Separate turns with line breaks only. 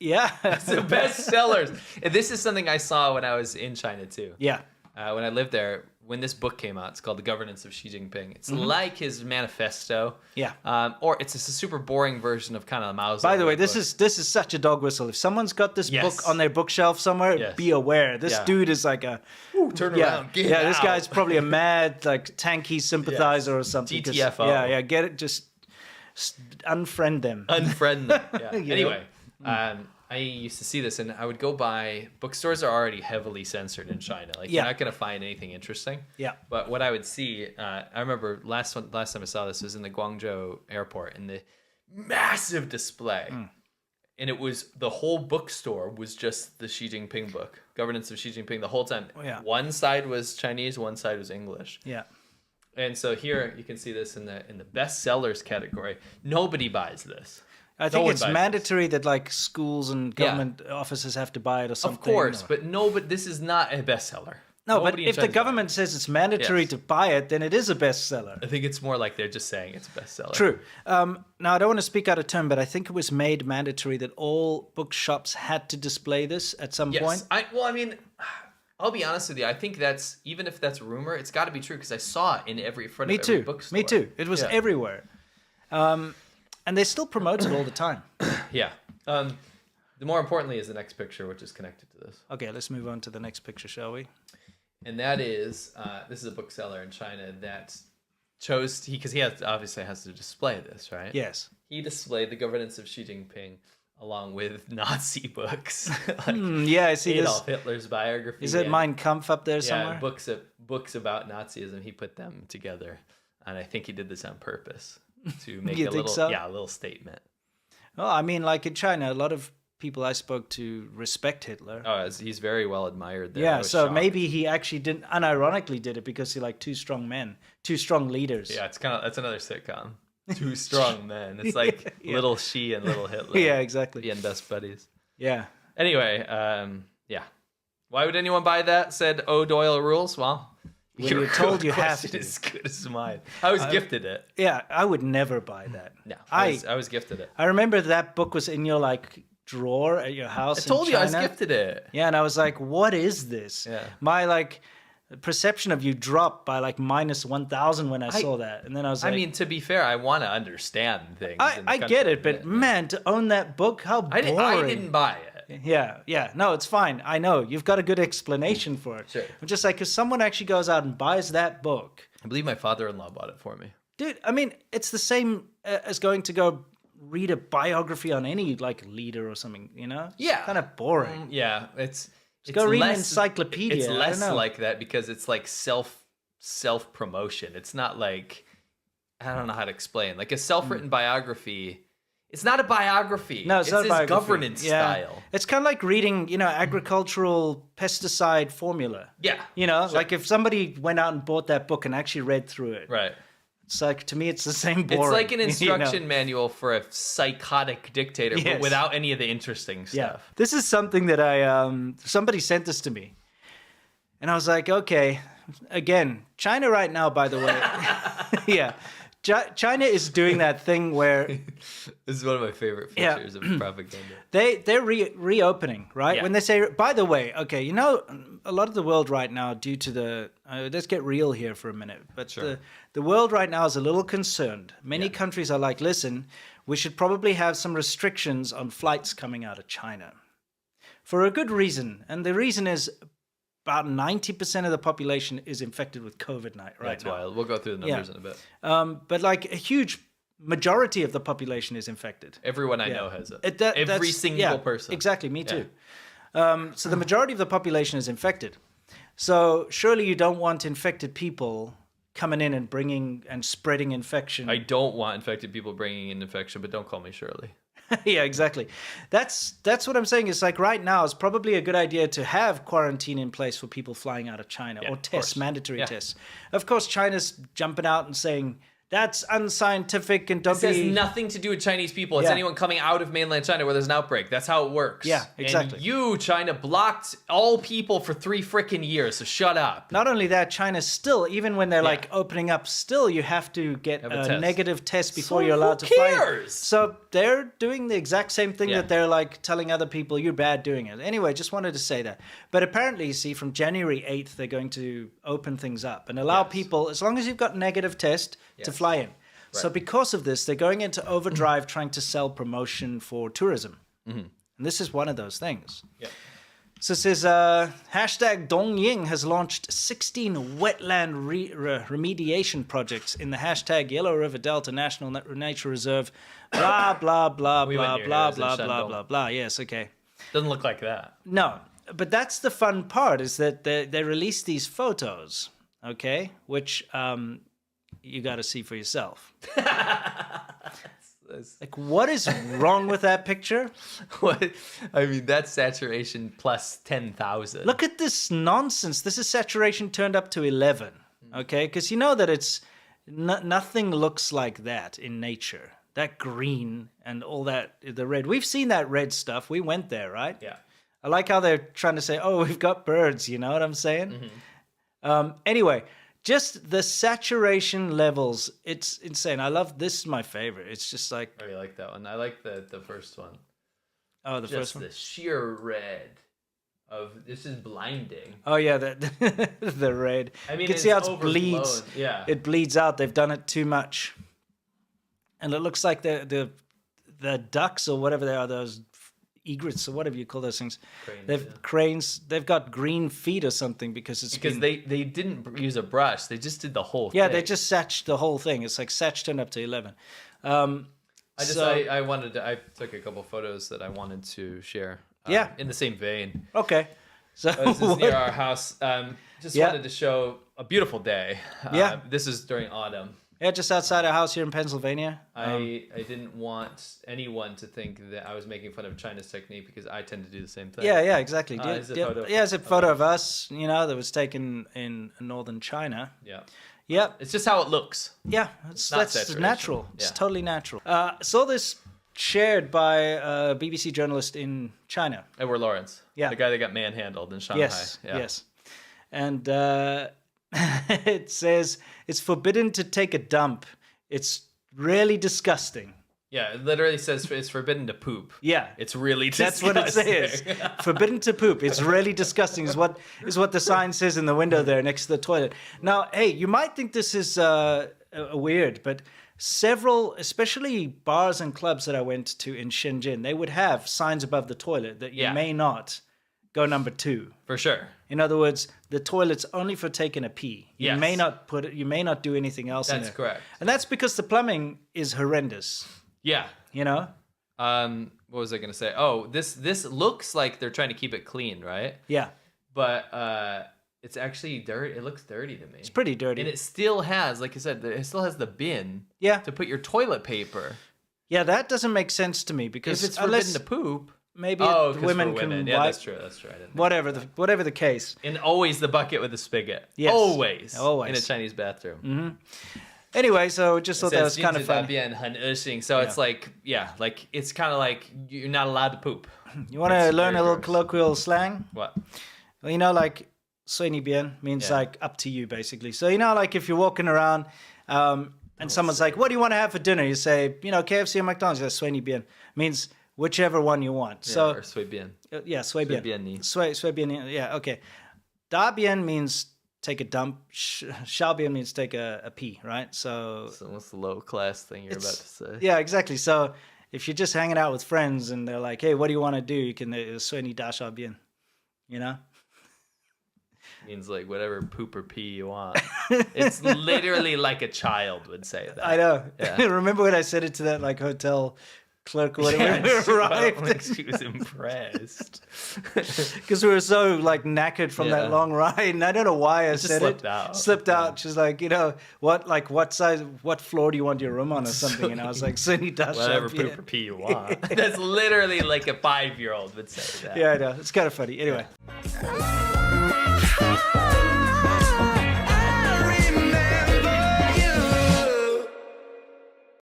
Yeah.
It's the bestsellers. And this is something I saw when I was in China too.
Yeah.
When I lived there, when this book came out, it's called The Governance of Xi Jinping. It's like his manifesto.
Yeah.
Or it's just a super boring version of kind of Mao's.
By the way, this is such a dog whistle. If someone's got this book on their bookshelf somewhere, be aware. This dude is like a
turn around. Get out.
This guy's probably a mad like tanky sympathizer or something.
GTFO.
Yeah, get it. Just unfriend them.
Unfriend them. Yeah. Anyway, I used to see this, and I would go by. Bookstores are already heavily censored in China. Like you're not going to find anything interesting.
Yeah.
But what I would see, I remember last time I saw this was in the Guangzhou airport, in the massive display, and it was the whole bookstore was just the Xi Jinping book, Governance of Xi Jinping, the whole time.
Oh, yeah.
One side was Chinese, one side was English.
Yeah.
And so here you can see this in the bestsellers category. Nobody buys this.
I think it's mandatory that like schools and government offices have to buy it or something.
Of course, but this is not a bestseller.
No, but if the government says it's mandatory to buy it, then it is a bestseller.
I think it's more like they're just saying it's a bestseller.
True. Now, I don't want to speak out of turn, but I think it was made mandatory that all bookshops had to display this at some point.
I'll be honest with you. I think that's, even if that's rumor, it's got to be true because I saw it in every every bookstore.
Me too. It was everywhere. And they still promote it all the time.
Yeah. The more importantly is the next picture, which is connected to this.
Okay, let's move on to the next picture, shall we?
And that is, this is a bookseller in China that chose, because he obviously has to display this, right?
Yes.
He displayed the governance of Xi Jinping along with Nazi books.
Yeah, I see
Adolf Hitler's biography.
Is it Mein Kampf up there somewhere?
Yeah, books about Nazism. He put them together, and I think he did this on purpose to make a little statement.
Well, I mean, like in China, a lot of people I spoke to respect Hitler.
Oh, he's very well admired there.
Yeah, so maybe he actually unironically did it because he liked two strong leaders.
Yeah, that's another sitcom. Two strong men. It's like little Xi and little Hitler.
Yeah, exactly.
Being best buddies.
Yeah.
Anyway, yeah. Why would anyone buy that? Said O. Doyle rules. Well,
when you're told you have to.
As good as mine. I was gifted it.
Yeah, I would never buy that.
No, I was gifted it.
I remember that book was in your drawer at your house.
I told you I was gifted it.
Yeah, and I was like, "What is this?"
Yeah.
My perception of you dropped by minus 1,000 when I saw that, and then I was like,
I mean, to be fair, I want to understand things.
I get it, but man, to own that book, how boring.
I didn't buy it.
Yeah. No, it's fine. I know you've got a good explanation for it.
Sure.
I'm just like, if someone actually goes out and buys that book,
I believe my father-in-law bought it for me.
Dude, I mean, it's the same as going to go read a biography on any leader or something, you know?
Yeah.
It's kind of boring.
Yeah, it's
go read an encyclopedia.
It's less like that because it's like self promotion. It's not like, I don't know how to explain. Like a self-written biography. It's not a biography.
No, it's not a biography.
Governance style.
It's kind of like reading, agricultural pesticide formula.
Yeah.
Sure. Like if somebody went out and bought that book and actually read through it.
Right.
It's like, to me, it's the same boring.
It's like an instruction manual for a psychotic dictator, but without any of the interesting stuff.
Yeah. This is something that somebody sent this to me. And I was like, okay, again, China right now, by the way. Yeah. China is doing that thing where...
This is one of my favorite features of propaganda.
They're reopening, right?
Yeah.
When they say, by the way, okay, a lot of the world right now, due to the... let's get real here for a minute. But
sure.
The world right now is a little concerned. Many countries are like, listen, we should probably have some restrictions on flights coming out of China. For a good reason. And the reason is... about 90% of the population is infected with COVID right
That's
now.
wild. We'll go through the numbers in a bit.
But a huge majority of the population is infected.
Everyone I know has it. Every single person.
Exactly, me too. So the majority of the population is infected. So surely you don't want infected people coming in and bringing and spreading infection.
I don't want infected people bringing in infection, but don't call me Shirley.
Yeah, exactly. That's what I'm saying. It's like right now, it's probably a good idea to have quarantine in place for people flying out of China or tests, mandatory tests. Of course, China's jumping out and saying that's unscientific and don't
This has
be...
nothing to do with Chinese people. It's
Yeah.
anyone coming out of mainland China where there's an outbreak. That's how it works.
Yeah, exactly.
And you, China, blocked all people for 3 frickin' years, so shut up.
Not only that, China still, even when they're like opening up, still you have to get
a
a
test.
negative test before
So
you're allowed
who
to fly.
cares?
So they're doing the exact same thing
Yeah.
that they're like telling other people you're bad doing it. Anyway, just wanted to say that. But apparently, you see, from January 8th, they're going to open things up and allow people, as long as you've got negative test, to fly in. So because of this, they're going into overdrive trying to sell promotion for tourism. And this is one of those things.
Yeah.
So it says, hashtag Dongying has launched 16 wetland remediation projects in the hashtag Yellow River Delta National Nature Reserve. Blah, blah, blah,
We went
blah,
near
blah,
here. It was in
blah, blah,
Shandong.
blah, blah. Yes, okay.
Doesn't look like that.
No, but that's the fun part, is that they release these photos, okay, which you got to see for yourself. Like, what is wrong with that picture?
What? I mean, that's saturation plus 10,000.
Look at this nonsense. This is saturation turned up to 11, okay? Because you know that it's nothing looks like that in nature. That green and all that, the red. We've seen that red stuff. We went there, right?
Yeah.
I like how they're trying to say, oh, we've got birds. You know what I'm saying? Anyway, just the saturation levels. It's insane. I love this. Is my favorite. It's just like,
I really like that one. I like the first one.
oh, the
Just
first one.
the sheer red of this is blinding.
Oh yeah, the red.
I mean,
you can see how it
overblown.
bleeds.
Yeah.
It bleeds out. They've done it too much, and it looks like the ducks or whatever they are, those egrets or whatever you call those things.
Cranes, yeah.
They've got green feet or something because
they didn't use a brush. They just did the whole thing.
yeah, they just satched the whole thing. It's like satch turned up to 11.
I took a couple photos that I wanted to share.
Yeah.
In the same vein.
Okay. So
This is near our house. Just
Yeah.
wanted to show a beautiful day.
Yeah.
This is during autumn.
yeah, just outside our house here in Pennsylvania.
I didn't want anyone to think that I was making fun of China's technique because I tend to do the same thing.
Yeah, exactly.
It's a photo
it's a photo of us, that was taken in northern China.
Yeah.
Yep.
It's just how it looks.
Yeah,
Not
that's
saturation.
natural. It's
Yeah.
totally natural. Saw this shared by a BBC journalist in China.
Edward Lawrence.
Yeah.
The guy that got manhandled in Shanghai.
Yes,
Yeah.
yes. And it says, it's forbidden to take a dump. It's really disgusting.
Yeah, it literally says it's forbidden to poop.
Yeah.
It's really
That's
disgusting.
what it says. Forbidden to poop. It's really disgusting is what the sign says in the window there next to the toilet. Now, hey, you might think this is weird, but several, especially bars and clubs that I went to in Shenzhen, they would have signs above the toilet that you
Yeah.
may not go number 2.
For sure.
In other words, the toilet's only for taking a pee. You
Yes.
may not you may not do anything else in
That's
there.
correct.
And that's because the plumbing is horrendous,
Yeah.
you know?
What was I gonna say? Oh, this looks like they're trying to keep it clean, right?
Yeah.
But it's actually dirty. It looks dirty to me.
It's pretty dirty.
And it still has, like I said, it still has the bin
Yeah.
to put your toilet paper.
Yeah, that doesn't make sense to me because
If it's
unless
forbidden to poop.
maybe
Oh, 'cause
women
for
can
women. Yeah,
wipe,
that's true. That's true. I didn't.
whatever the case.
And always the bucket with the spigot.
Yes.
Always.
Always.
In a Chinese bathroom.
Anyway, so just thought that was kind of fun.
很恶心. So it's like, like it's kind of like you're not allowed to poop.
You want to
It's
learn
very
a little
gross.
colloquial slang?
What?
Well, like, 随你便 means
Yeah.
like up to you, basically. So, like if you're walking around and someone's like, what do you want to have for dinner? You say, KFC or McDonald's. You say, 随你便 means whichever one you want.
Yeah,
So,
or 随便.
随便.
随便你.
随便, yeah, okay. 大便 means take a dump. 小便 means take a pee, right? So
what's the low class thing you're about to say?
yeah, exactly. So if you're just hanging out with friends and they're like, hey, what do you want to do? You can 随你大小便,
Means like whatever poop or pee you want. It's literally like a child would say that.
I know.
Yeah.
Remember when I said it to that like hotel clerk or whatever
Yeah,
when we
she
arrived?
she was impressed.
Because we were so like knackered from
Yeah.
that long ride, and I don't know why I
just
said
slipped
it.
out.
Slipped out. She's like, what size, what floor do you want your room on or something? And I was like, 随你大小便.
Whatever poop or pee you want. That's literally like a 5-year-old would say that.
Yeah, I know. It's kind of funny. Anyway.